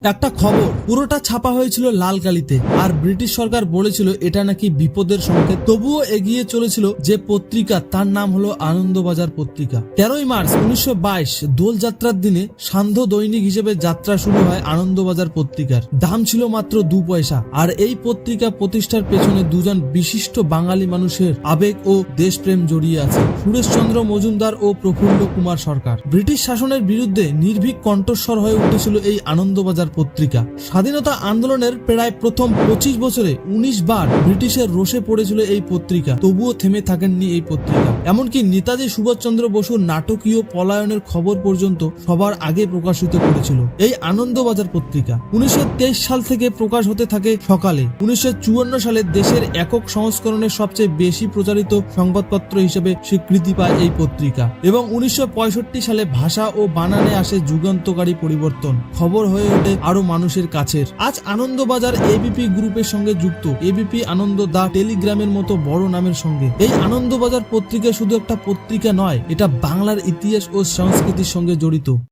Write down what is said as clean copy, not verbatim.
একটা খবর পুরোটা ছাপা হয়েছিল লাল কালিতে, আর ব্রিটিশ সরকার বলেছিল এটা নাকি বিপদের সংকেত। তবুও এগিয়ে চলেছিল যে পত্রিকা, তার নাম হলো আনন্দবাজার পত্রিকা। 13ই মার্চ 1922 দোলযাত্রার দিনে সান্ধ্য দৈনিক হিসেবে যাত্রা শুরু হয় আনন্দবাজার পত্রিকার। দাম ছিল মাত্র 2 পয়সা। আর এই পত্রিকা প্রতিষ্ঠার পেছনে দুজন বিশিষ্ট বাঙালি মানুষের আবেগ ও দেশপ্রেম জড়িয়ে আছে, সুরেশচন্দ্র মজুমদার ও প্রফুল্ল কুমার সরকার। ব্রিটিশ শাসনের বিরুদ্ধে নির্ভীক কণ্ঠস্বর হয়ে উঠেছিল এই আনন্দবাজার পত্রিকা। স্বাধীনতা আন্দোলনের প্রায় প্রথম 25 বছরে 19 বার ব্রিটিশের রোষে পড়েছিল এই পত্রিকা, তবুও থেমে থাকেননি এই পত্রিকা। এমনকি নেতাজি সুভাষচন্দ্র বসুর নাটকীয় পলায়নের খবর পর্যন্ত সবার আগে প্রকাশিত করেছিল এই আনন্দবাজার পত্রিকা। 1923 সাল থেকে প্রকাশ হতে থাকে সকালে। 1954 সালে দেশের একক সংস্করণের সবচেয়ে বেশি প্রচারিত সংবাদপত্র হিসেবে স্বীকৃতি পায় এই পত্রিকা, এবং 1965 সালে ভাষা ও বানানে আসে যুগান্তকারী পরিবর্তন। খবর হয়ে ওঠে আরো মানুষের কাছের। আজ আনন্দবাজার এবিপি গ্রুপের সঙ্গে যুক্ত, এবিপি আনন্দ, দা টেলিগ্রামের মতো বড় নামের সঙ্গে। এই আনন্দবাজার পত্রিকা শুধু একটা পত্রিকা নয়, এটা বাংলার ইতিহাস ও সংস্কৃতির সঙ্গে জড়িত।